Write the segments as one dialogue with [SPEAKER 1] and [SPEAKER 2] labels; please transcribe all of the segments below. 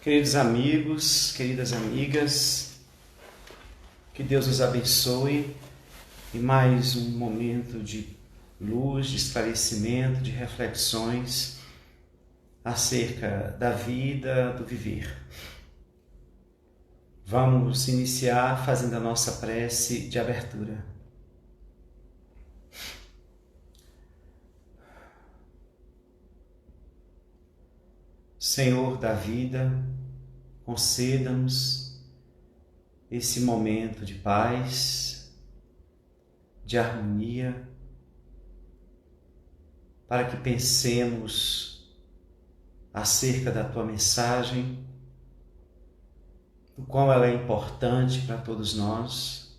[SPEAKER 1] Queridos amigos, queridas amigas, que Deus os abençoe em mais um momento de luz, de esclarecimento, de reflexões acerca da vida, do viver. Vamos iniciar fazendo a nossa prece de abertura. Senhor da vida, conceda-nos esse momento de paz, de harmonia, para que pensemos acerca da Tua mensagem, do quão ela é importante para todos nós,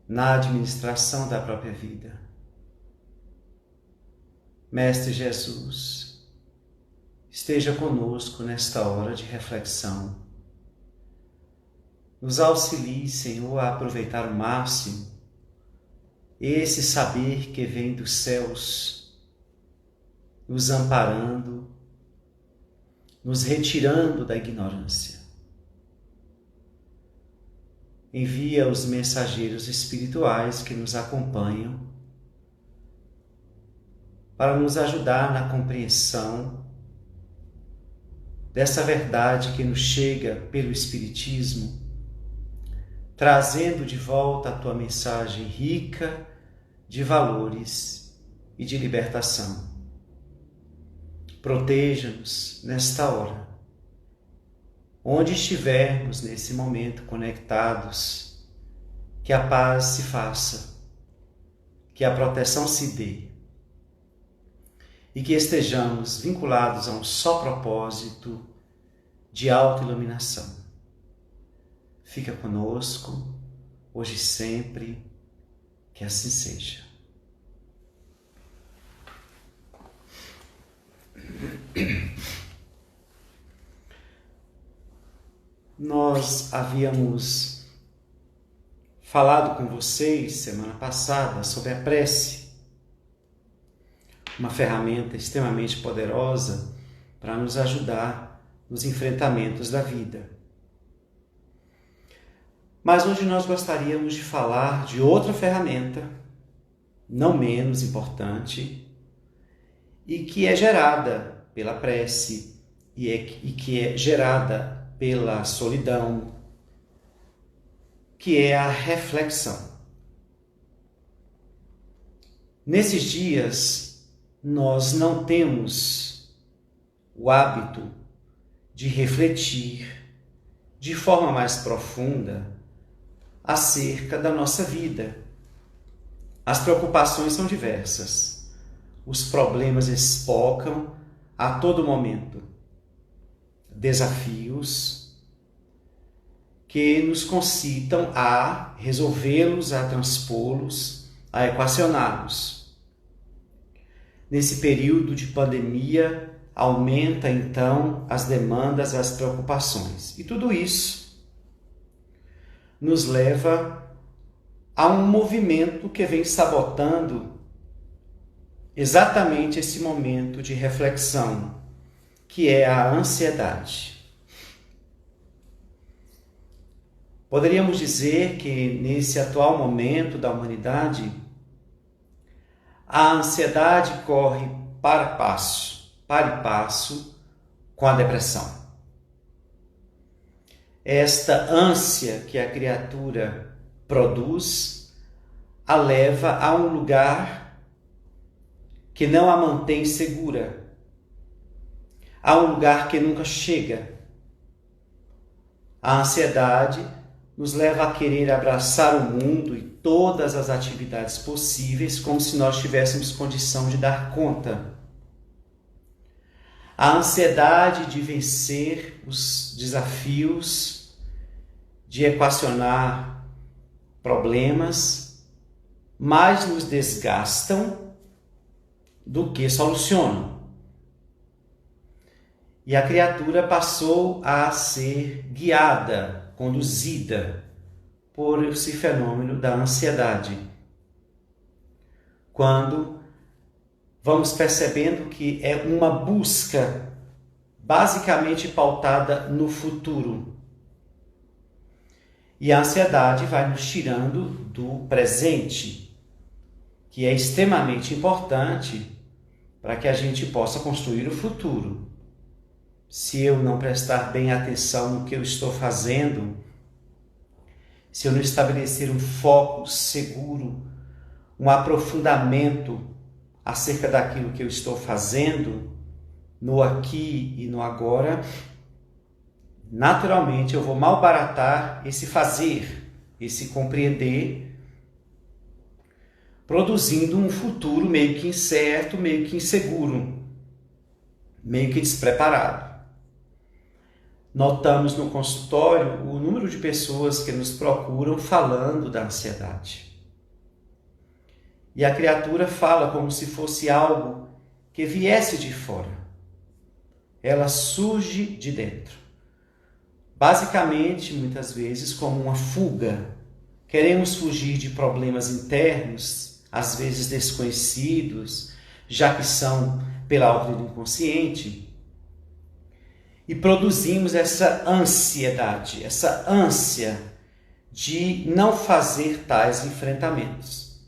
[SPEAKER 1] na administração da própria vida. Mestre Jesus, esteja conosco nesta hora de reflexão. Nos auxilie, Senhor, a aproveitar o máximo esse saber que vem dos céus, nos amparando, nos retirando da ignorância. Envia os mensageiros espirituais que nos acompanham para nos ajudar na compreensão dessa verdade que nos chega pelo Espiritismo, trazendo de volta a Tua mensagem rica de valores e de libertação. Proteja-nos nesta hora, onde estivermos nesse momento conectados, que a paz se faça, que a proteção se dê, e que estejamos vinculados a um só propósito de autoiluminação. Fica conosco, hoje e sempre, que assim seja. Nós havíamos falado com vocês semana passada sobre a prece, uma ferramenta extremamente poderosa para nos ajudar nos enfrentamentos da vida. Mas hoje nós gostaríamos de falar de outra ferramenta, não menos importante, e que é gerada pela prece, e que é gerada pela solidão, que é a reflexão. Nesses dias, nós não temos o hábito de refletir de forma mais profunda acerca da nossa vida. As preocupações são diversas, os problemas espocam a todo momento, desafios que nos concitam a resolvê-los, a transpô-los, a equacioná-los. Nesse período de pandemia, aumenta então as demandas, as preocupações. E tudo isso nos leva a um movimento que vem sabotando exatamente esse momento de reflexão, que é a ansiedade. Poderíamos dizer que nesse atual momento da humanidade, a ansiedade corre para e passo com a depressão. Esta ânsia que a criatura produz a leva a um lugar que não a mantém segura, a um lugar que nunca chega. A ansiedade nos leva a querer abraçar o mundo e todas as atividades possíveis como se nós tivéssemos condição de dar conta. A ansiedade de vencer os desafios, de equacionar problemas, mais nos desgastam do que solucionam. E a criatura passou a ser guiada, conduzida por esse fenômeno da ansiedade. Quando vamos percebendo que é uma busca basicamente pautada no futuro. E a ansiedade vai nos tirando do presente, que é extremamente importante para que a gente possa construir o futuro. Se eu não prestar bem atenção no que eu estou fazendo, se eu não estabelecer um foco seguro, um aprofundamento acerca daquilo que eu estou fazendo, no aqui e no agora, naturalmente eu vou malbaratar esse fazer, esse compreender, produzindo um futuro meio que incerto, meio que inseguro, meio que despreparado. Notamos no consultório o número de pessoas que nos procuram falando da ansiedade. E a criatura fala como se fosse algo que viesse de fora. Ela surge de dentro. Basicamente, muitas vezes, como uma fuga. Queremos fugir de problemas internos, às vezes desconhecidos, já que são pela ordem do inconsciente, e produzimos essa ansiedade, essa ânsia de não fazer tais enfrentamentos.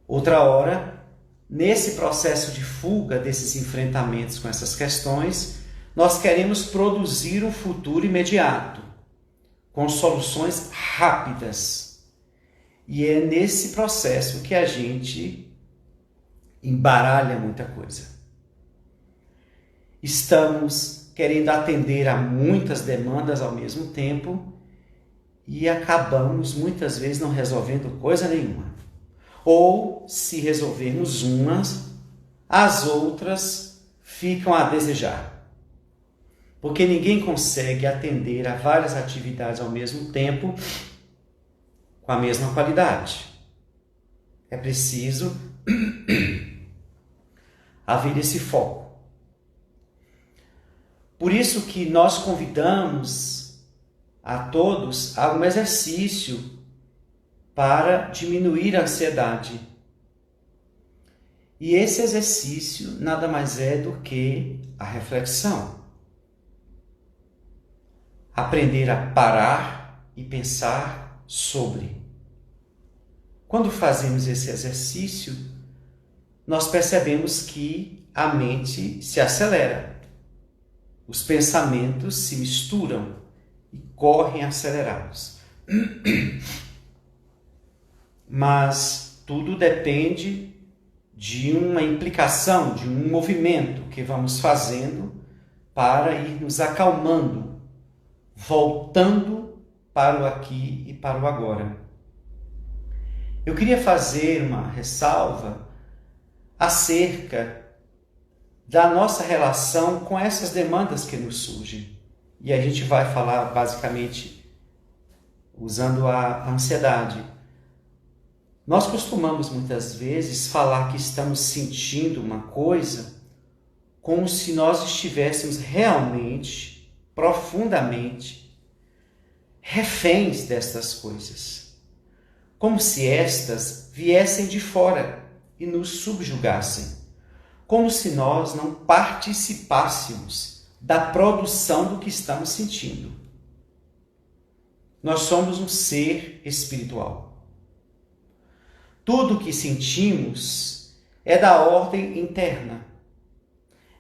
[SPEAKER 1] Outra hora, nesse processo de fuga desses enfrentamentos com essas questões, nós queremos produzir um futuro imediato, com soluções rápidas. E é nesse processo que a gente embaralha muita coisa. Estamos querendo atender a muitas demandas ao mesmo tempo e acabamos muitas vezes não resolvendo coisa nenhuma. Ou, se resolvermos umas, as outras ficam a desejar. Porque ninguém consegue atender a várias atividades ao mesmo tempo com a mesma qualidade. É preciso haver esse foco. Por isso que nós convidamos a todos a um exercício para diminuir a ansiedade. E esse exercício nada mais é do que a reflexão. Aprender a parar e pensar sobre. Quando fazemos esse exercício, nós percebemos que a mente se acelera. Os pensamentos se misturam e correm acelerados. Mas tudo depende de uma implicação, de um movimento que vamos fazendo para ir nos acalmando, voltando para o aqui e para o agora. Eu queria fazer uma ressalva acerca da nossa relação com essas demandas que nos surgem. E a gente vai falar basicamente usando a ansiedade. Nós costumamos muitas vezes falar que estamos sentindo uma coisa como se nós estivéssemos realmente, profundamente, reféns destas coisas. Como se estas viessem de fora e nos subjugassem. Como se nós não participássemos da produção do que estamos sentindo. Nós somos um ser espiritual. Tudo o que sentimos é da ordem interna.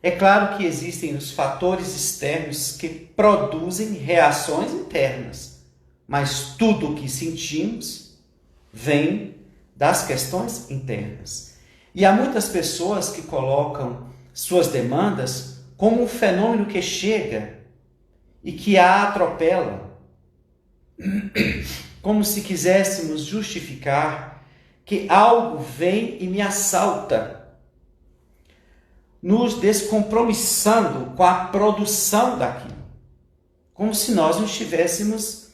[SPEAKER 1] É claro que existem os fatores externos que produzem reações internas, mas tudo o que sentimos vem das questões internas. E há muitas pessoas que colocam suas demandas como um fenômeno que chega e que a atropela, como se quiséssemos justificar que algo vem e me assalta, nos descompromissando com a produção daquilo, como se nós não tivéssemos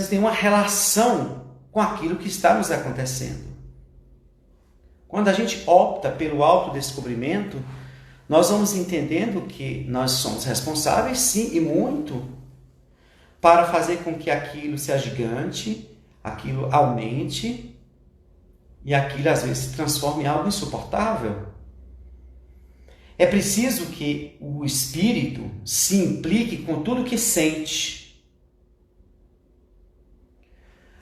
[SPEAKER 1] nenhuma relação com aquilo que está nos acontecendo. Quando a gente opta pelo autodescobrimento, nós vamos entendendo que nós somos responsáveis, sim, e muito, para fazer com que aquilo se agigante, aquilo aumente, e aquilo às vezes se transforme em algo insuportável. é preciso que o espírito se implique com tudo que sente.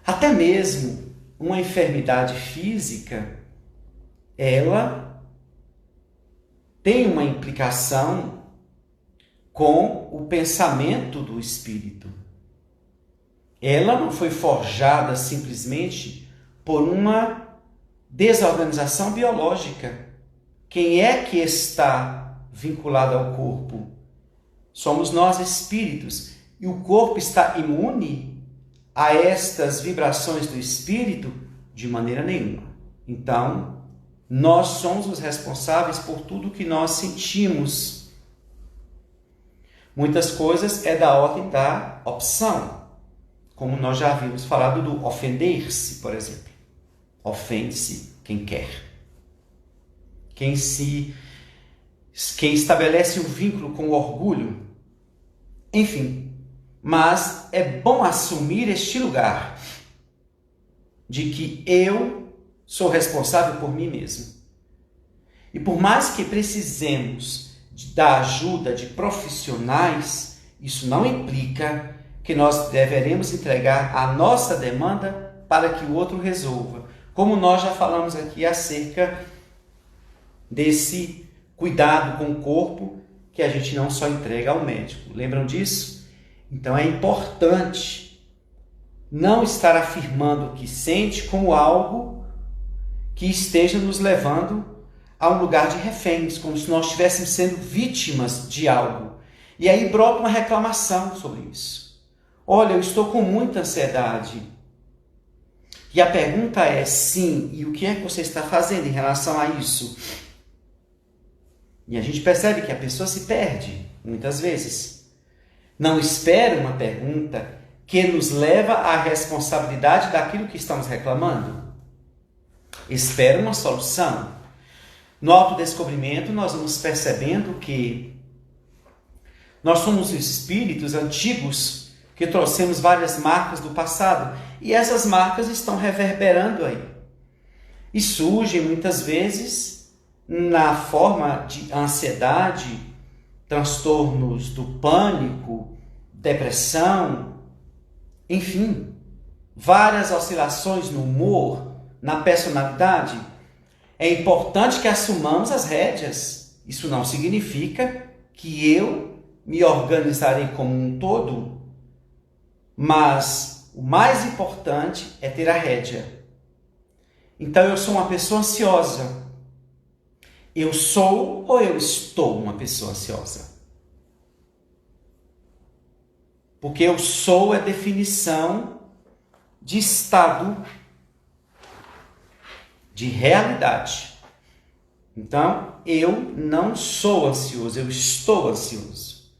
[SPEAKER 1] Até mesmo uma enfermidade física, ela tem uma implicação com o pensamento do espírito. Ela não foi forjada simplesmente por uma desorganização biológica. Quem é que está vinculado ao corpo? Somos nós, espíritos. E o corpo está imune a estas vibrações do espírito? De maneira nenhuma. Então, nós somos os responsáveis por tudo que nós sentimos. Muitas coisas é da ordem da opção. Como nós já havíamos falado do ofender-se, por exemplo. Ofende-se quem quer. Quem estabelece um vínculo com o orgulho. Enfim, mas é bom assumir este lugar de que eu sou responsável por mim mesmo. E por mais que precisemos da ajuda de profissionais, isso não implica que nós deveremos entregar a nossa demanda para que o outro resolva. Como nós já falamos aqui acerca desse cuidado com o corpo que a gente não só entrega ao médico. Lembram disso? Então é importante não estar afirmando o que sente como algo que esteja nos levando a um lugar de reféns, como se nós estivéssemos sendo vítimas de algo. E aí brota uma reclamação sobre isso. Olha, eu estou com muita ansiedade. E a pergunta é, sim, e o que é que você está fazendo em relação a isso? E a gente percebe que a pessoa se perde, muitas vezes. Não espera uma pergunta que nos leva à responsabilidade daquilo que estamos reclamando. Espera uma solução. No autodescobrimento, nós vamos percebendo que nós somos espíritos antigos que trouxemos várias marcas do passado. E essas marcas estão reverberando aí. E surgem muitas vezes na forma de ansiedade, transtornos do pânico, depressão, enfim, várias oscilações no humor, na personalidade. É importante que assumamos as rédeas. Isso não significa que eu me organizarei como um todo, mas o mais importante é ter a rédea. Então eu sou uma pessoa ansiosa. Eu sou ou eu estou uma pessoa ansiosa? Porque eu sou é definição de estado, de realidade. Então, eu não sou ansioso, eu estou ansioso.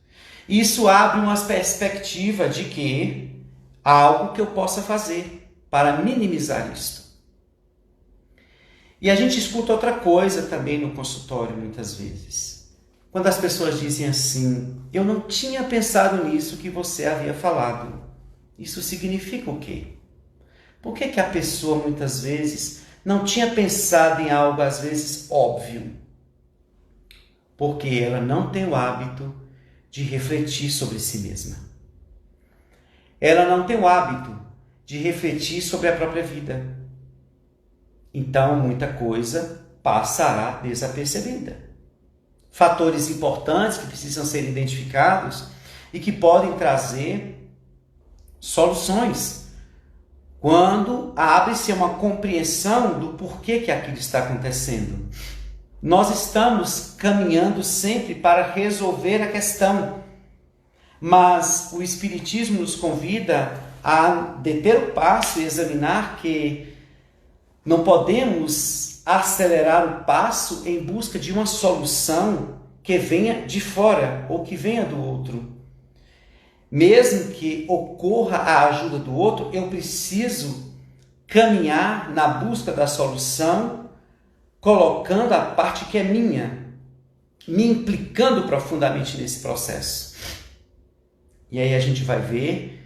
[SPEAKER 1] Isso abre uma perspectiva de que há algo que eu possa fazer para minimizar isto. E a gente escuta outra coisa também no consultório muitas vezes. Quando as pessoas dizem assim, eu não tinha pensado nisso que você havia falado. Isso significa o quê? Por que a pessoa muitas vezes não tinha pensado em algo às vezes óbvio? Porque ela não tem o hábito de refletir sobre si mesma. Ela não tem o hábito de refletir sobre a própria vida. Então, muita coisa passará desapercebida. Fatores importantes que precisam ser identificados e que podem trazer soluções quando abre-se uma compreensão do porquê que aquilo está acontecendo. Nós estamos caminhando sempre para resolver a questão, mas o Espiritismo nos convida a deter o passo e examinar que não podemos acelerar o passo em busca de uma solução que venha de fora ou que venha do outro. Mesmo que ocorra a ajuda do outro, eu preciso caminhar na busca da solução, colocando a parte que é minha, me implicando profundamente nesse processo. E aí a gente vai ver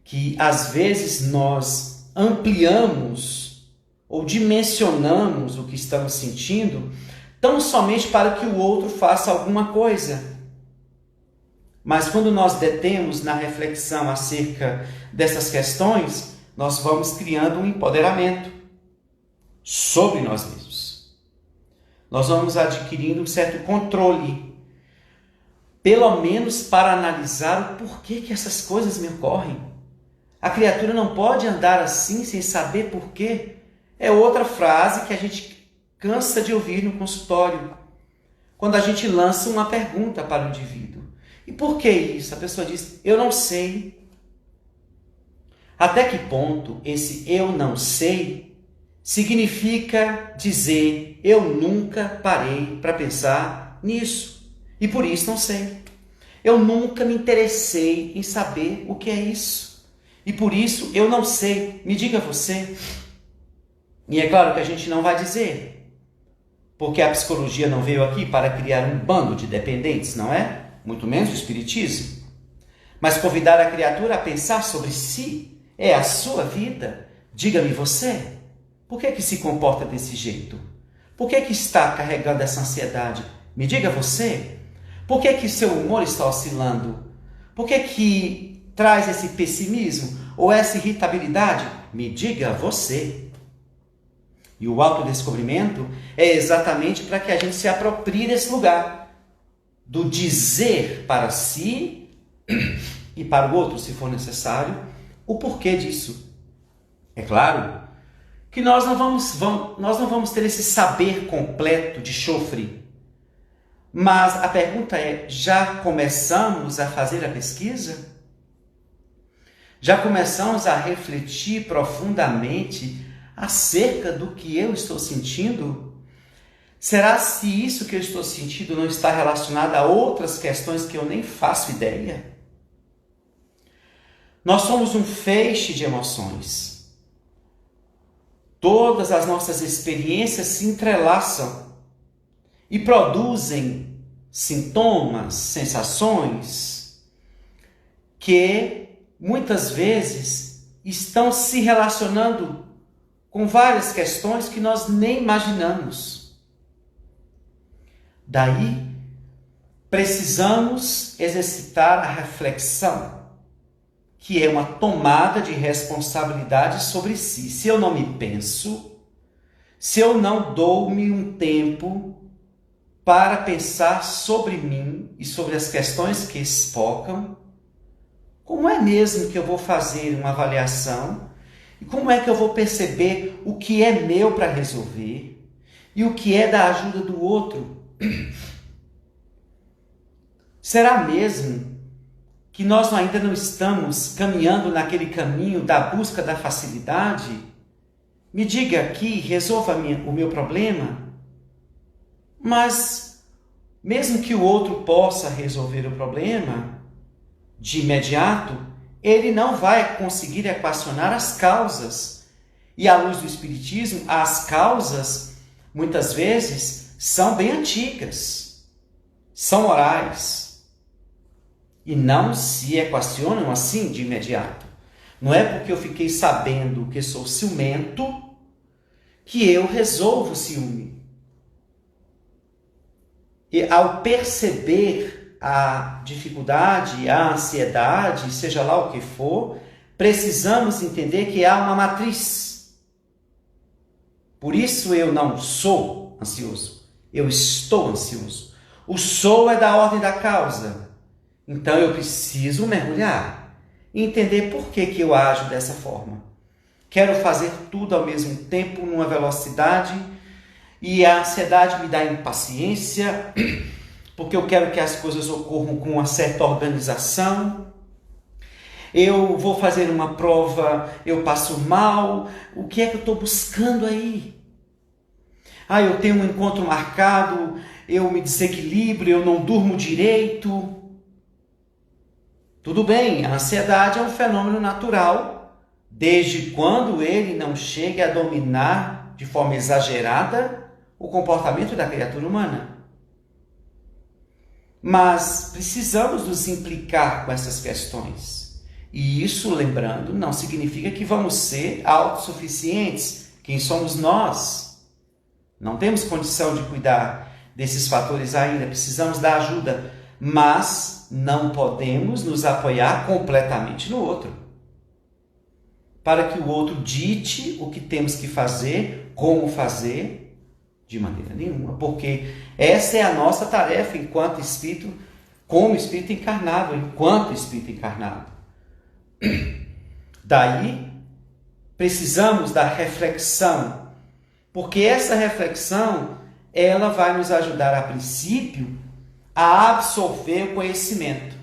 [SPEAKER 1] que às vezes nós ampliamos ou dimensionamos o que estamos sentindo tão somente para que o outro faça alguma coisa. Mas quando nós detemos na reflexão acerca dessas questões, nós vamos criando um empoderamento sobre nós mesmos. Nós vamos adquirindo um certo controle, pelo menos para analisar o porquê que essas coisas me ocorrem. A criatura não pode andar assim sem saber porquê. É outra frase que a gente cansa de ouvir no consultório, quando a gente lança uma pergunta para o indivíduo. E por que isso? A pessoa diz, eu não sei. Até que ponto esse eu não sei significa dizer eu nunca parei para pensar nisso e por isso não sei. Eu nunca me interessei em saber o que é isso e por isso eu não sei. Me diga você. E é claro que a gente não vai dizer, porque a psicologia não veio aqui para criar um bando de dependentes, não é? Muito menos o espiritismo. Mas convidar a criatura a pensar sobre si é a sua vida. Diga-me você, por que se comporta desse jeito? Por que está carregando essa ansiedade? Me diga você, por que seu humor está oscilando? Por que traz esse pessimismo ou essa irritabilidade? Me diga você. E o autodescobrimento é exatamente para que a gente se aproprie desse lugar, do dizer para si e para o outro, se for necessário, o porquê disso. É claro que nós não vamos ter esse saber completo de chofre, mas a pergunta é, já começamos a fazer a pesquisa? Já começamos a refletir profundamente acerca do que eu estou sentindo? Será se isso que eu estou sentindo não está relacionado a outras questões que eu nem faço ideia? Nós somos um feixe de emoções. Todas as nossas experiências se entrelaçam e produzem sintomas, sensações que muitas vezes estão se relacionando com várias questões que nós nem imaginamos. Daí, precisamos exercitar a reflexão, que é uma tomada de responsabilidade sobre si. Se eu não me penso, se eu não dou-me um tempo para pensar sobre mim e sobre as questões que espocam, como é mesmo que eu vou fazer uma avaliação? E como é que eu vou perceber o que é meu para resolver e o que é da ajuda do outro? Será mesmo que nós ainda não estamos caminhando naquele caminho da busca da facilidade? Me diga aqui, resolva o meu problema. Mas, mesmo que o outro possa resolver o problema, de imediato, ele não vai conseguir equacionar as causas. E à luz do Espiritismo, as causas, muitas vezes, são bem antigas, são orais e não se equacionam assim de imediato. Não é porque eu fiquei sabendo que sou ciumento que eu resolvo o ciúme. E ao perceber a dificuldade, a ansiedade, seja lá o que for, precisamos entender que há uma matriz. Por isso eu não sou ansioso. Eu estou ansioso. O sou é da ordem da causa. Então eu preciso mergulhar e entender por que eu ajo dessa forma. Quero fazer tudo ao mesmo tempo, numa velocidade, e a ansiedade me dá impaciência, porque eu quero que as coisas ocorram com uma certa organização. Eu vou fazer uma prova, eu passo mal. O que é que eu estou buscando aí? Eu tenho um encontro marcado, eu me desequilibro, eu não durmo direito. Tudo bem, a ansiedade é um fenômeno natural, desde quando ele não chegue a dominar de forma exagerada o comportamento da criatura humana. Mas precisamos nos implicar com essas questões. E isso, lembrando, não significa que vamos ser autossuficientes. Quem somos nós? Não temos condição de cuidar desses fatores ainda, precisamos da ajuda, mas não podemos nos apoiar completamente no outro, para que o outro dite o que temos que fazer, como fazer, de maneira nenhuma, porque essa é a nossa tarefa enquanto espírito, como espírito encarnado, enquanto espírito encarnado. Daí, precisamos da reflexão, porque essa reflexão, ela vai nos ajudar, a princípio, a absorver o conhecimento.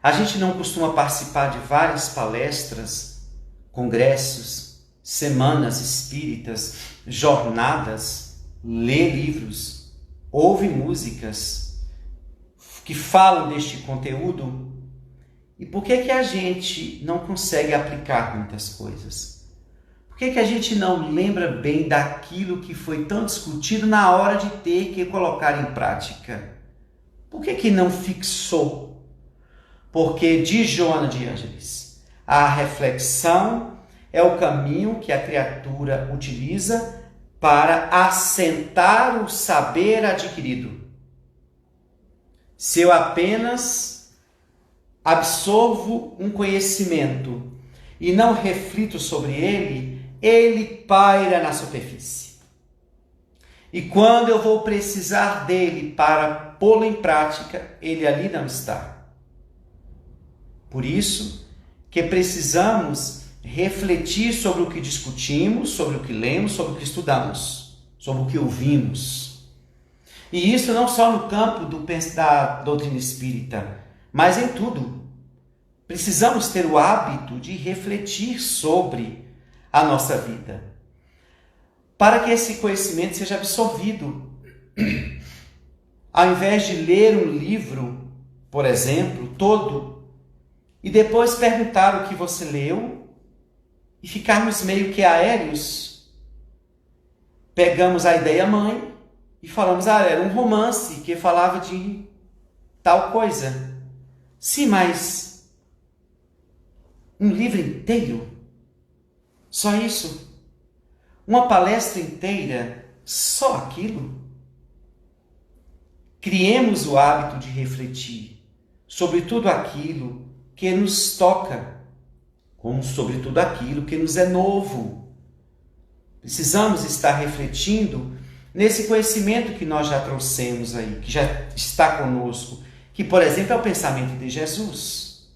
[SPEAKER 1] A gente não costuma participar de várias palestras, congressos, semanas espíritas, jornadas, lê livros, ouve músicas que falam deste conteúdo. E por que a gente não consegue aplicar muitas coisas? Por que a gente não lembra bem daquilo que foi tão discutido na hora de ter que colocar em prática? Por que não fixou? Porque, diz Joana de Ângeles, a reflexão é o caminho que a criatura utiliza para assentar o saber adquirido. Se eu apenas absorvo um conhecimento e não reflito sobre ele, ele paira na superfície. E quando eu vou precisar dele para pô-lo em prática, ele ali não está. Por isso que precisamos refletir sobre o que discutimos, sobre o que lemos, sobre o que estudamos, sobre o que ouvimos. E isso não só no campo da doutrina espírita, mas em tudo. Precisamos ter o hábito de refletir sobre a nossa vida, para que esse conhecimento seja absorvido. Ao invés de ler um livro, por exemplo, todo, e depois perguntar o que você leu, e ficarmos meio que aéreos, pegamos a ideia mãe e falamos, era um romance que falava de tal coisa. Sim, mas um livro inteiro? Só isso? Uma palestra inteira? Só aquilo? Criemos o hábito de refletir sobre tudo aquilo que nos toca, como sobre tudo aquilo que nos é novo. Precisamos estar refletindo nesse conhecimento que nós já trouxemos aí, que já está conosco, que, por exemplo, é o pensamento de Jesus.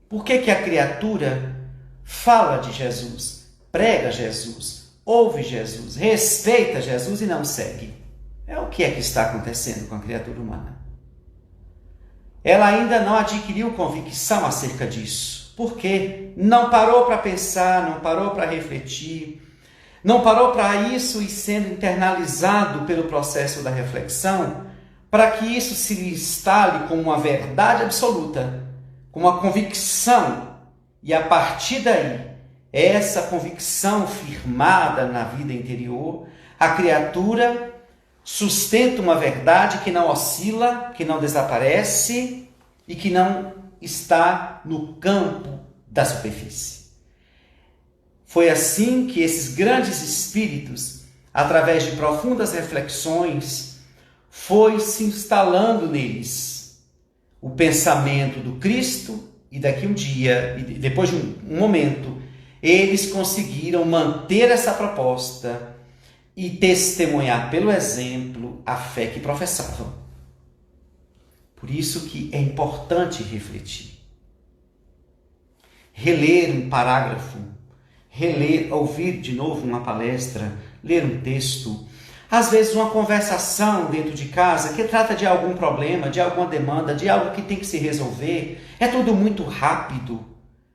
[SPEAKER 1] Por que a criatura fala de Jesus, prega Jesus, ouve Jesus, respeita Jesus e não segue? É o que está acontecendo com a criatura humana. Ela ainda não adquiriu convicção acerca disso. Por quê? Não parou para pensar, não parou para refletir, não parou para isso ir sendo internalizado pelo processo da reflexão, para que isso se lhe instale como uma verdade absoluta, como uma convicção. E a partir daí, essa convicção firmada na vida interior, a criatura sustenta uma verdade que não oscila, que não desaparece e que não está no campo da superfície. Foi assim que esses grandes espíritos, através de profundas reflexões, foi se instalando neles o pensamento do Cristo. E daqui um dia, e depois de um momento, eles conseguiram manter essa proposta e testemunhar pelo exemplo a fé que professavam. Por isso que é importante refletir. Reler um parágrafo, ouvir de novo uma palestra, ler um texto, às vezes uma conversação dentro de casa que trata de algum problema, de alguma demanda, de algo que tem que se resolver. É tudo muito rápido.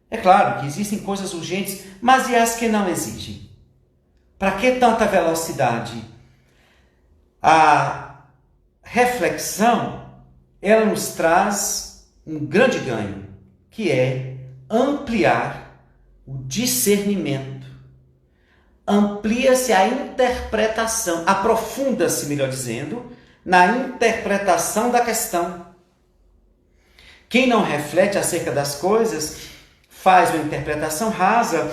[SPEAKER 1] É claro que existem coisas urgentes, mas e as que não exigem? Para que tanta velocidade? A reflexão, ela nos traz um grande ganho, que é ampliar o discernimento. Amplia-se a interpretação, aprofunda-se, melhor dizendo, na interpretação da questão. Quem não reflete acerca das coisas faz uma interpretação rasa,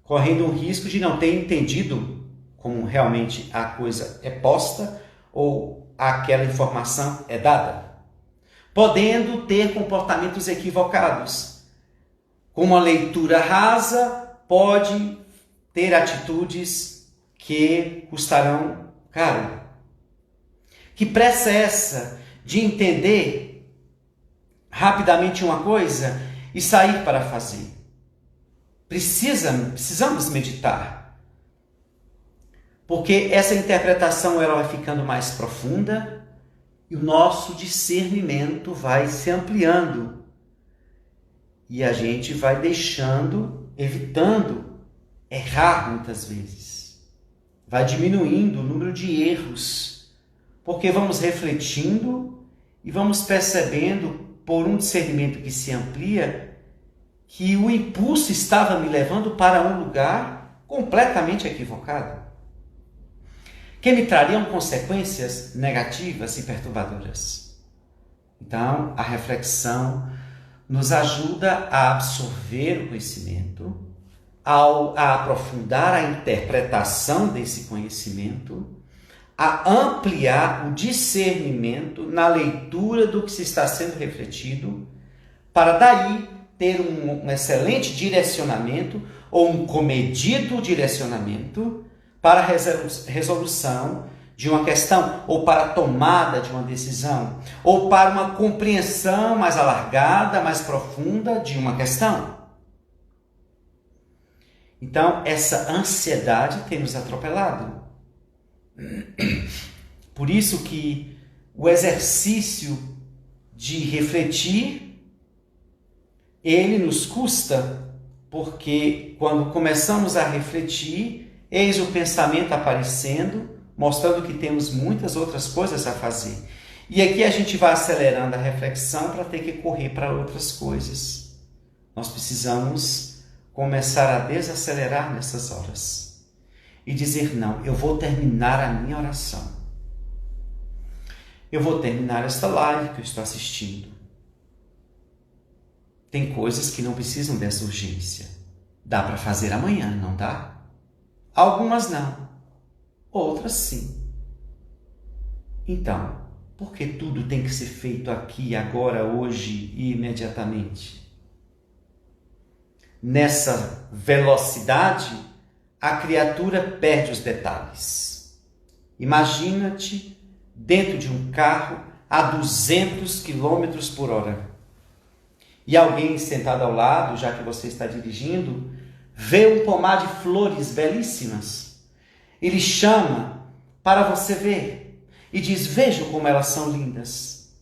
[SPEAKER 1] correndo o risco de não ter entendido como realmente a coisa é posta ou aquela informação é dada, podendo ter comportamentos equivocados. Com uma leitura rasa, pode ter atitudes que custarão caro. Que pressa é essa de entender rapidamente uma coisa e sair para fazer? Precisamos meditar. Porque essa interpretação ela vai ficando mais profunda e o nosso discernimento vai se ampliando. E a gente vai evitando errar muitas vezes. Vai diminuindo o número de erros, porque vamos refletindo e vamos percebendo, por um discernimento que se amplia, que o impulso estava me levando para um lugar completamente equivocado, que me trariam consequências negativas e perturbadoras. Então, a reflexão nos ajuda a absorver o conhecimento, a aprofundar a interpretação desse conhecimento, a ampliar o discernimento na leitura do que se está sendo refletido, para daí ter um excelente direcionamento ou um comedido direcionamento para a resolução de uma questão, ou para a tomada de uma decisão, ou para uma compreensão mais alargada, mais profunda de uma questão. Então, essa ansiedade tem nos atropelado. Por isso que o exercício de refletir, ele nos custa, porque quando começamos a refletir, eis o pensamento aparecendo, mostrando que temos muitas outras coisas a fazer. E aqui a gente vai acelerando a reflexão para ter que correr para outras coisas. Nós precisamos começar a desacelerar nessas horas e dizer: não, eu vou terminar a minha oração. Eu vou terminar esta live que eu estou assistindo. Tem coisas que não precisam dessa urgência. Dá para fazer amanhã, não dá? Algumas não, outras sim. Então, por que tudo tem que ser feito aqui, agora, hoje e imediatamente? Nessa velocidade, a criatura perde os detalhes. Imagina-te dentro de um carro a 200 km por hora. E alguém sentado ao lado, já que você está dirigindo, vê um pomar de flores belíssimas. Ele chama para você ver e diz: veja como elas são lindas.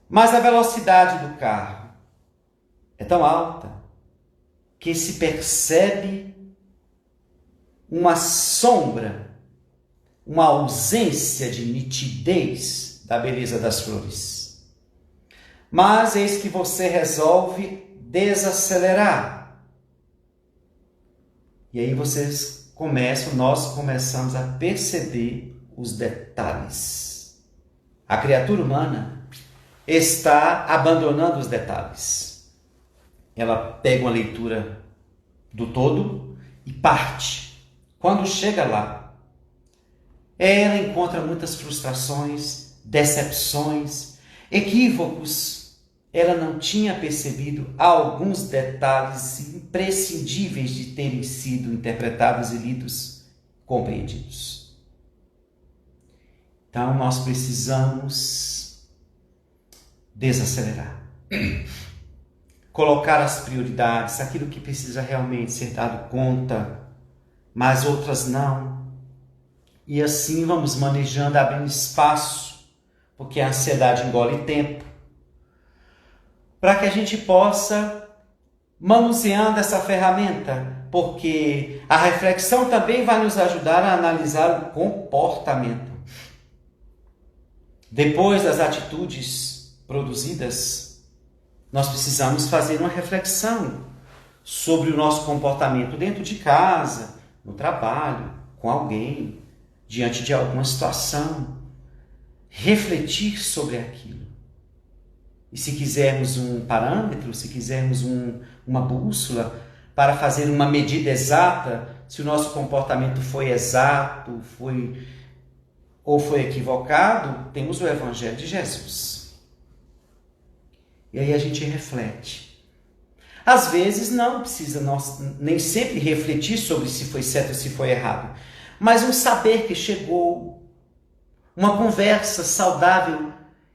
[SPEAKER 1] Mas a velocidade do carro é tão alta que se percebe uma sombra, uma ausência de nitidez da beleza das flores. Mas eis que você resolve desacelerar. E aí nós começamos a perceber os detalhes. A criatura humana está abandonando os detalhes. Ela pega uma leitura do todo e parte. Quando chega lá, ela encontra muitas frustrações, decepções, equívocos. Ela não tinha percebido alguns detalhes imprescindíveis de terem sido interpretados e lidos, compreendidos. Então, nós precisamos desacelerar. Colocar as prioridades, aquilo que precisa realmente ser dado conta, mas outras não. E assim vamos manejando, abrindo espaço, porque a ansiedade engole tempo, para que a gente possa manuseando essa ferramenta, porque a reflexão também vai nos ajudar a analisar o comportamento. Depois das atitudes produzidas, nós precisamos fazer uma reflexão sobre o nosso comportamento dentro de casa, no trabalho, com alguém, diante de alguma situação. Refletir sobre aquilo. E se quisermos um parâmetro, se quisermos uma bússola para fazer uma medida exata se o nosso comportamento foi exato, ou foi equivocado, temos o Evangelho de Jesus. E aí a gente reflete. Às vezes não precisa nem sempre refletir sobre se foi certo ou se foi errado, mas um saber que chegou, uma conversa saudável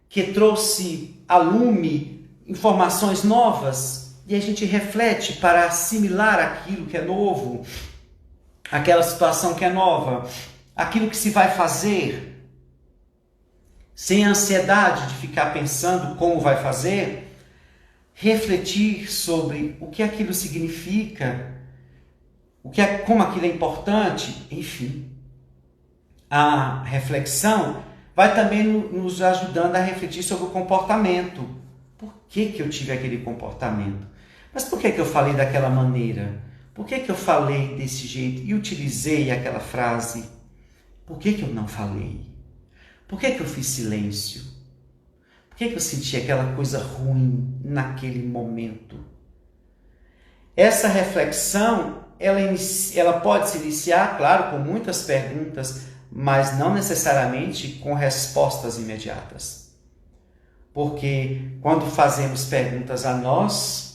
[SPEAKER 1] que trouxe a lume informações novas, e a gente reflete para assimilar aquilo que é novo, aquela situação que é nova, aquilo que se vai fazer, sem ansiedade de ficar pensando como vai fazer, refletir sobre o que aquilo significa, como aquilo é importante, enfim. A reflexão vai também nos ajudando a refletir sobre o comportamento. Por que eu tive aquele comportamento? Mas por que eu falei daquela maneira? Por que eu falei desse jeito e utilizei aquela frase? Por que eu não falei? Por que eu fiz silêncio? Por que eu senti aquela coisa ruim naquele momento? Essa reflexão, ela pode se iniciar, claro, com muitas perguntas, mas não necessariamente com respostas imediatas. Porque quando fazemos perguntas a nós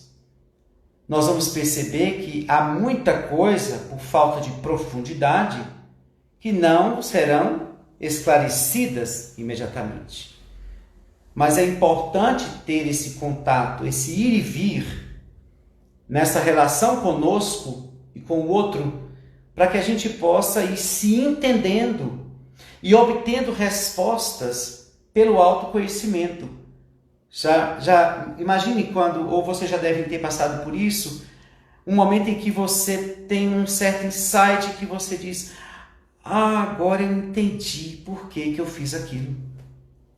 [SPEAKER 1] vamos perceber que há muita coisa, por falta de profundidade, que não serão esclarecidas imediatamente. Mas é importante ter esse contato, esse ir e vir, nessa relação conosco e com o outro, para que a gente possa ir se entendendo e obtendo respostas pelo autoconhecimento. Já imagine quando, ou você já deve ter passado por isso, um momento em que você tem um certo insight que você diz: agora eu entendi por que eu fiz aquilo.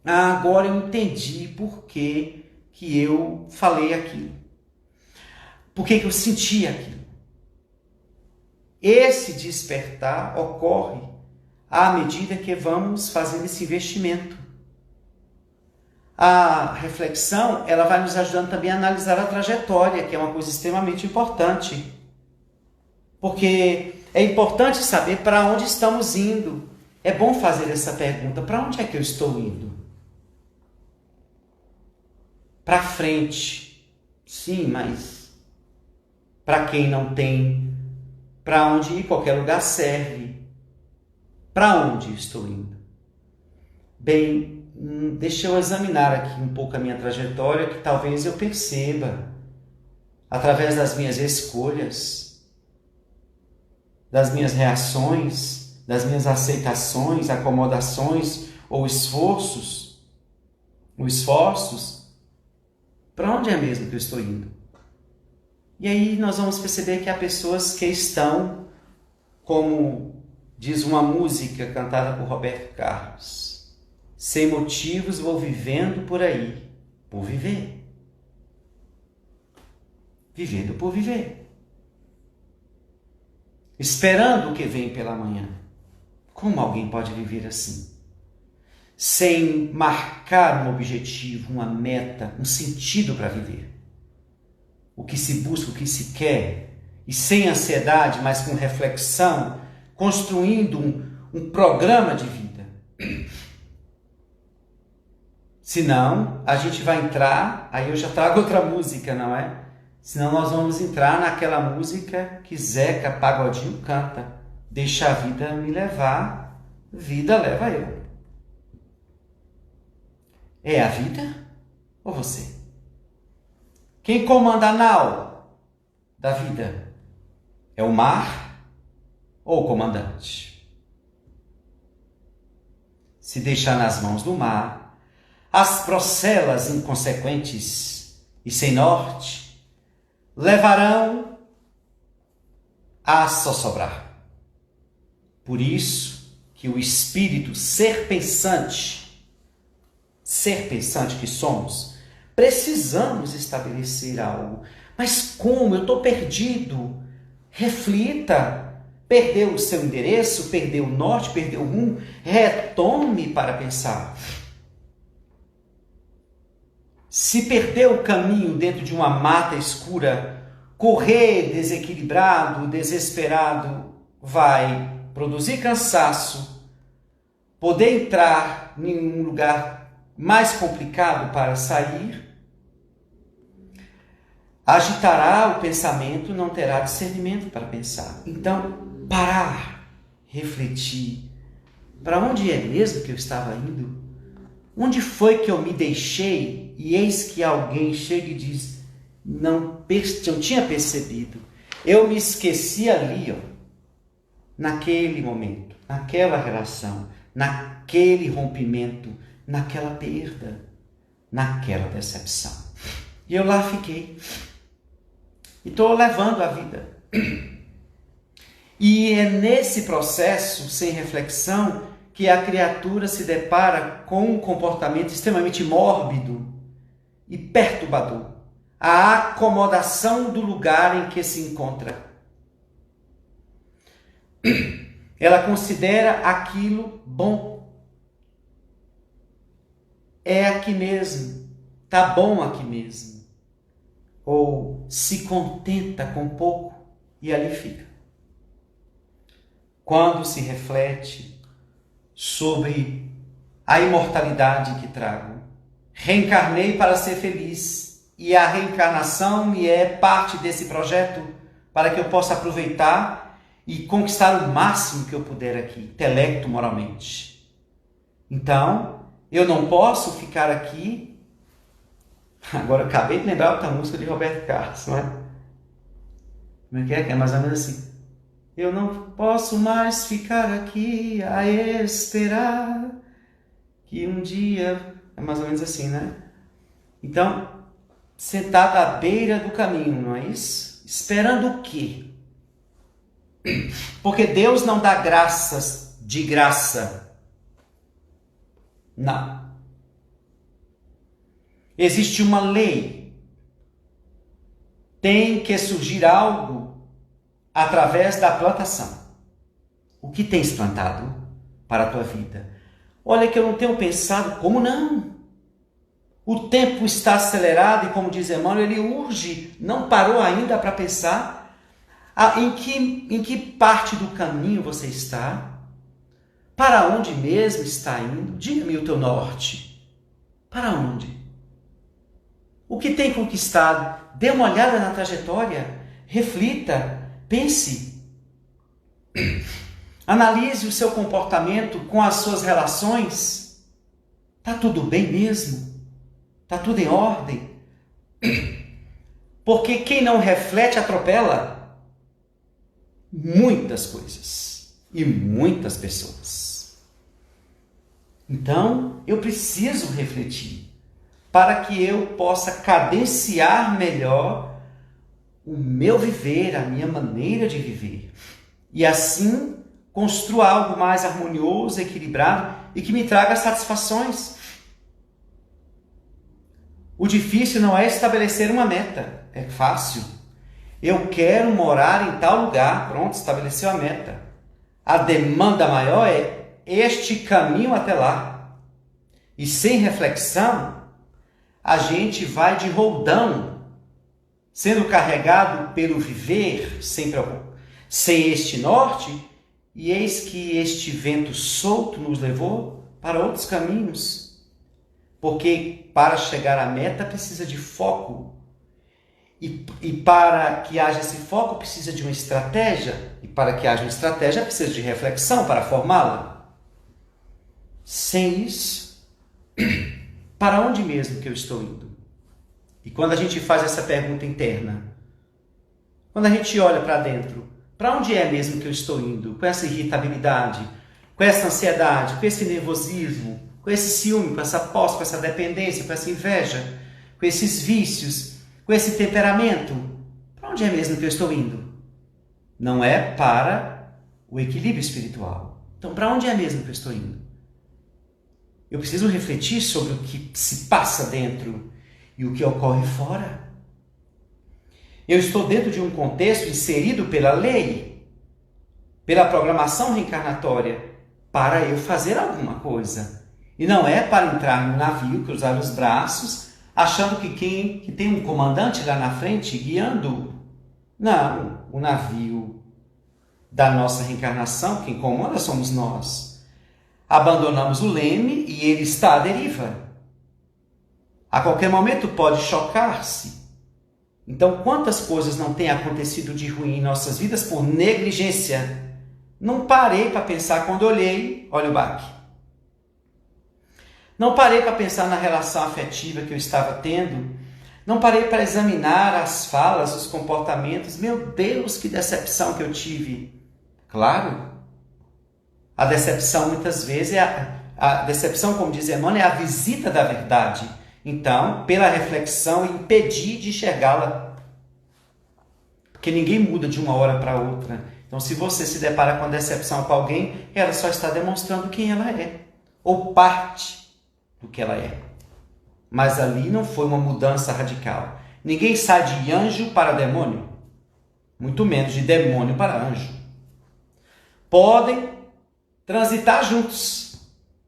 [SPEAKER 1] Agora eu entendi por que eu falei aquilo. Por que eu senti aquilo. Esse despertar ocorre à medida que vamos fazendo esse investimento. A reflexão, ela vai nos ajudando também a analisar a trajetória, que é uma coisa extremamente importante. Porque é importante saber para onde estamos indo. É bom fazer essa pergunta: para onde é que eu estou indo? Para frente. Sim, mas para quem não tem para onde ir, qualquer lugar serve. Para onde estou indo? Bem, deixa eu examinar aqui um pouco a minha trajetória, que talvez eu perceba, através das minhas escolhas, das minhas reações, das minhas aceitações, acomodações ou esforços, para onde é mesmo que eu estou indo? E aí nós vamos perceber que há pessoas que estão, como diz uma música cantada por Roberto Carlos: sem motivos vou vivendo por aí, por viver. Vivendo por viver. Esperando o que vem pela manhã. Como alguém pode viver assim? Sem marcar um objetivo, uma meta, um sentido para viver. O que se busca, o que se quer. E sem ansiedade, mas com reflexão, construindo um programa de vida. Senão, a gente vai entrar, aí eu já trago outra música, não é? Senão nós vamos entrar naquela música que Zeca Pagodinho canta: deixa a vida me levar, vida leva eu. É a vida ou você? Quem comanda a nau da vida? É o mar ou o comandante? Se deixar nas mãos do mar, as procelas inconsequentes e sem norte levarão a só sobrar. Por isso que o espírito ser pensante que somos, precisamos estabelecer algo. Mas como? Eu estou perdido. Reflita. Perdeu o seu endereço, perdeu o norte, perdeu o rumo. Retome para pensar. Se perdeu o caminho dentro de uma mata escura, correr desequilibrado, desesperado, vai produzir cansaço, poder entrar em um lugar mais complicado para sair, agitará o pensamento, não terá discernimento para pensar. Então, parar, refletir. Para onde é mesmo que eu estava indo? Onde foi que eu me deixei? E eis que alguém chega e diz, não tinha percebido. Eu me esqueci ali, naquele momento, naquela relação, naquele rompimento, naquela perda, naquela decepção. E eu lá fiquei. E estou levando a vida. E é nesse processo, sem reflexão, que a criatura se depara com um comportamento extremamente mórbido e perturbador. A acomodação do lugar em que se encontra. Ela considera aquilo bom. É aqui mesmo. Tá bom aqui mesmo. Ou se contenta com pouco e ali fica. Quando se reflete sobre a imortalidade que trago, reencarnei para ser feliz e a reencarnação me é parte desse projeto para que eu possa aproveitar e conquistar o máximo que eu puder aqui, intelecto, moralmente. Então, eu não posso ficar aqui. Agora, eu acabei de lembrar outra música de Roberto Carlos, não é? Como é que é? Que é mais ou menos assim. Eu não posso mais ficar aqui a esperar que um dia... É mais ou menos assim, né? Então, sentado à beira do caminho, não é isso? Esperando o quê? Porque Deus não dá graças de graça. Não. Existe uma lei. Tem que surgir algo através da plantação. O que tens plantado para a tua vida? Olha que eu não tenho pensado, como não? O tempo está acelerado e, como diz Emmanuel, ele urge, não parou ainda para pensar em que parte do caminho você está? Para onde mesmo está indo? Diga-me o teu norte. Para onde? O que tem conquistado? Dê uma olhada na trajetória, reflita, pense. Analise o seu comportamento com as suas relações. Está tudo bem mesmo? Está tudo em ordem? Porque quem não reflete atropela muitas coisas e muitas pessoas. Então, eu preciso refletir para que eu possa cadenciar melhor o meu viver, a minha maneira de viver. E assim construa algo mais harmonioso, equilibrado e que me traga satisfações. O difícil não é estabelecer uma meta, é fácil. Eu quero morar em tal lugar, pronto, estabeleceu a meta. A demanda maior é este caminho até lá. E sem reflexão, a gente vai de roldão, sendo carregado pelo viver, sem este norte, e eis que este vento solto nos levou para outros caminhos. Porque para chegar à meta precisa de foco. E para que haja esse foco precisa de uma estratégia. E para que haja uma estratégia precisa de reflexão para formá-la. Sem isso, para onde mesmo que eu estou indo? E quando a gente faz essa pergunta interna, quando a gente olha para dentro, para onde é mesmo que eu estou indo? Com essa irritabilidade, com essa ansiedade, com esse nervosismo, com esse ciúme, com essa posse, com essa dependência, com essa inveja, com esses vícios, com esse temperamento? Para onde é mesmo que eu estou indo? Não é para o equilíbrio espiritual. Então, para onde é mesmo que eu estou indo? Eu preciso refletir sobre o que se passa dentro e o que ocorre fora. Eu estou dentro de um contexto inserido pela lei, pela programação reencarnatória, para eu fazer alguma coisa. E não é para entrar no navio, cruzar os braços, achando que tem um comandante lá na frente guiando. Não, o navio da nossa reencarnação, quem comanda somos nós. Abandonamos o leme e ele está à deriva. A qualquer momento pode chocar-se. Então, quantas coisas não têm acontecido de ruim em nossas vidas por negligência? Não parei para pensar quando olhei, olha o baque. Não parei para pensar na relação afetiva que eu estava tendo. Não parei para examinar as falas, os comportamentos. Meu Deus, que decepção que eu tive. Claro, a decepção muitas vezes a decepção, como diz Emmanuel, é a visita da verdade. Então, pela reflexão, impedir de enxergá-la. Porque ninguém muda de uma hora para outra. Então, se você se depara com a decepção com alguém, ela só está demonstrando quem ela é. Ou parte do que ela é. Mas ali não foi uma mudança radical. Ninguém sai de anjo para demônio. Muito menos de demônio para anjo. Podem transitar juntos.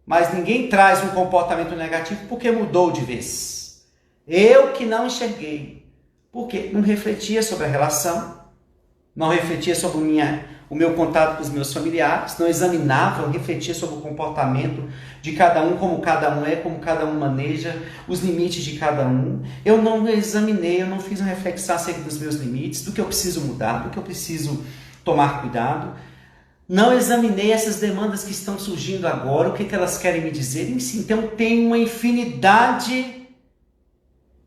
[SPEAKER 1] Mas ninguém traz um comportamento negativo porque mudou de vez. Eu que não enxerguei. Porque não refletia sobre a relação. Não refletia sobre o meu contato com os meus familiares. Não examinava, não refletia sobre o comportamento de cada um, como cada um é, como cada um maneja, os limites de cada um. Eu não examinei, eu não fiz uma reflexão acerca dos meus limites, do que eu preciso mudar, do que eu preciso tomar cuidado. Não examinei essas demandas que estão surgindo agora, o que elas querem me dizer. Então tem uma infinidade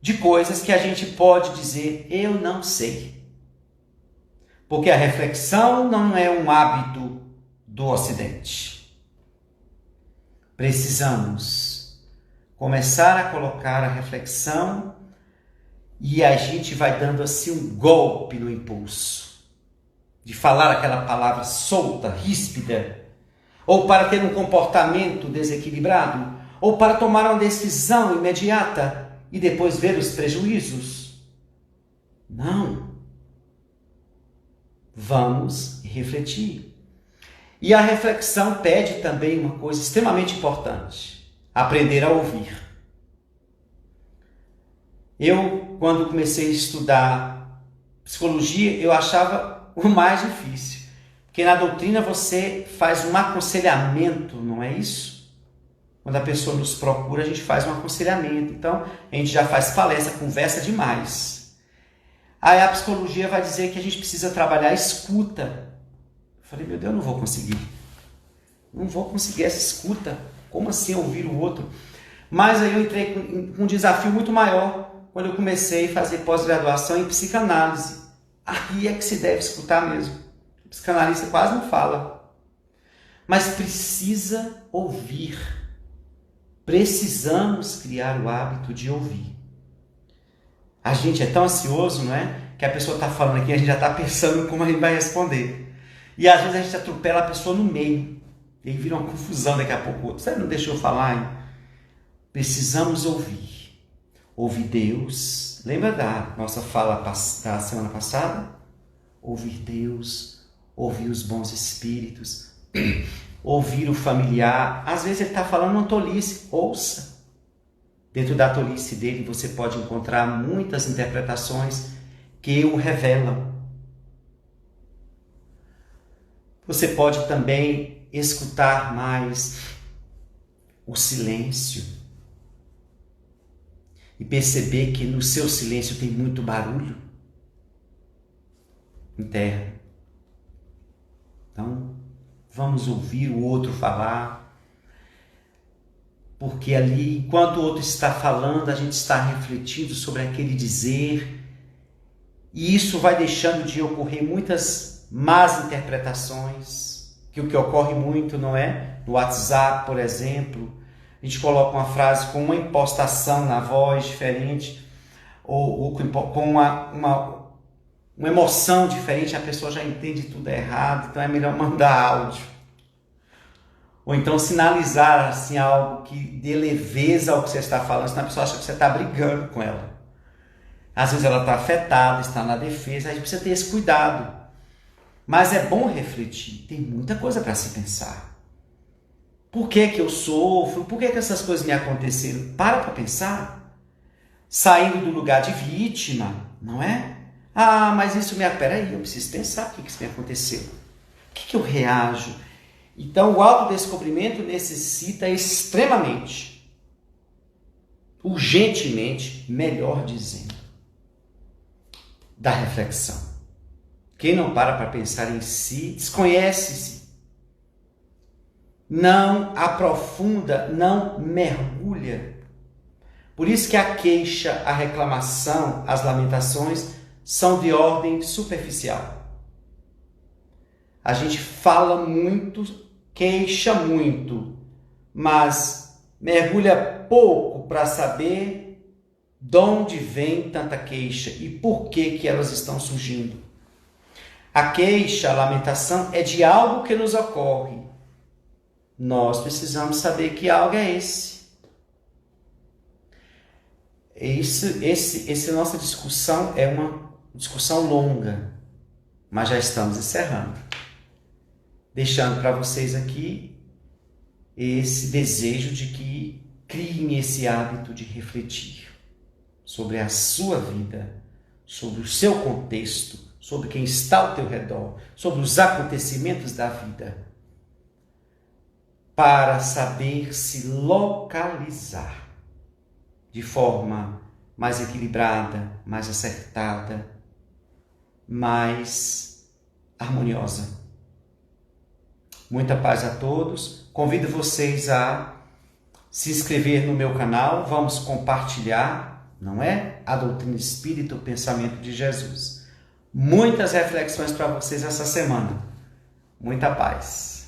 [SPEAKER 1] de coisas que a gente pode dizer, eu não sei. Porque a reflexão não é um hábito do Ocidente. Precisamos começar a colocar a reflexão e a gente vai dando assim um golpe no impulso. De falar aquela palavra solta, ríspida, ou para ter um comportamento desequilibrado, ou para tomar uma decisão imediata e depois ver os prejuízos. Não. Vamos refletir. E a reflexão pede também uma coisa extremamente importante: aprender a ouvir. Eu, quando comecei a estudar psicologia, eu achava o mais difícil. Porque na doutrina você faz um aconselhamento, não é isso? Quando a pessoa nos procura, a gente faz um aconselhamento. Então, a gente já faz palestra, conversa demais. Aí a psicologia vai dizer que a gente precisa trabalhar a escuta. Eu falei, meu Deus, eu não vou conseguir. Não vou conseguir essa escuta. Como assim ouvir o outro? Mas aí eu entrei com um desafio muito maior quando eu comecei a fazer pós-graduação em psicanálise. Aí é que se deve escutar mesmo. O psicanalista quase não fala. Mas precisa ouvir. Precisamos criar o hábito de ouvir. A gente é tão ansioso, não é? Que a pessoa está falando aqui, a gente já está pensando como a gente vai responder. E às vezes a gente atropela a pessoa no meio. E aí vira uma confusão daqui a pouco. Você não deixou eu falar, hein? Precisamos ouvir. Ouvir Deus. Lembra da nossa fala da semana passada? Ouvir Deus, ouvir os bons espíritos, ouvir o familiar. Às vezes ele está falando uma tolice, ouça. Dentro da tolice dele você pode encontrar muitas interpretações que o revelam. Você pode também escutar mais o silêncio. E perceber que no seu silêncio tem muito barulho interno. Então, vamos ouvir o outro falar. Porque ali, enquanto o outro está falando, a gente está refletindo sobre aquele dizer. E isso vai deixando de ocorrer muitas más interpretações. Que o que ocorre muito, não é? No WhatsApp, por exemplo. A gente coloca uma frase com uma impostação na voz diferente, ou com uma emoção diferente, a pessoa já entende tudo errado, então é melhor mandar áudio. Ou então sinalizar assim, algo que dê leveza ao que você está falando, senão a pessoa acha que você está brigando com ela. Às vezes ela está afetada, está na defesa, a gente precisa ter esse cuidado. Mas é bom refletir, tem muita coisa para se pensar. Por que que eu sofro? Por que que essas coisas me aconteceram? Para pensar. Saindo do lugar de vítima, não é? Ah, mas isso me... Peraí, eu preciso pensar o que isso me aconteceu. O que eu reajo? Então, o autodescobrimento necessita extremamente, urgentemente, melhor dizendo, da reflexão. Quem não para pensar em si, desconhece-se. Não aprofunda, não mergulha. Por isso que a queixa, a reclamação, as lamentações são de ordem superficial. A gente fala muito, queixa muito, mas mergulha pouco para saber de onde vem tanta queixa e por que elas estão surgindo. A queixa, a lamentação é de algo que nos ocorre. Nós precisamos saber que algo é esse. Essa nossa discussão é uma discussão longa, mas já estamos encerrando. Deixando para vocês aqui esse desejo de que criem esse hábito de refletir sobre a sua vida, sobre o seu contexto, sobre quem está ao teu redor, sobre os acontecimentos da vida, para saber se localizar de forma mais equilibrada, mais acertada, mais harmoniosa. Muita paz a todos. Convido vocês a se inscrever no meu canal. Vamos compartilhar, não é? A doutrina espírita, o pensamento de Jesus. Muitas reflexões para vocês essa semana. Muita paz.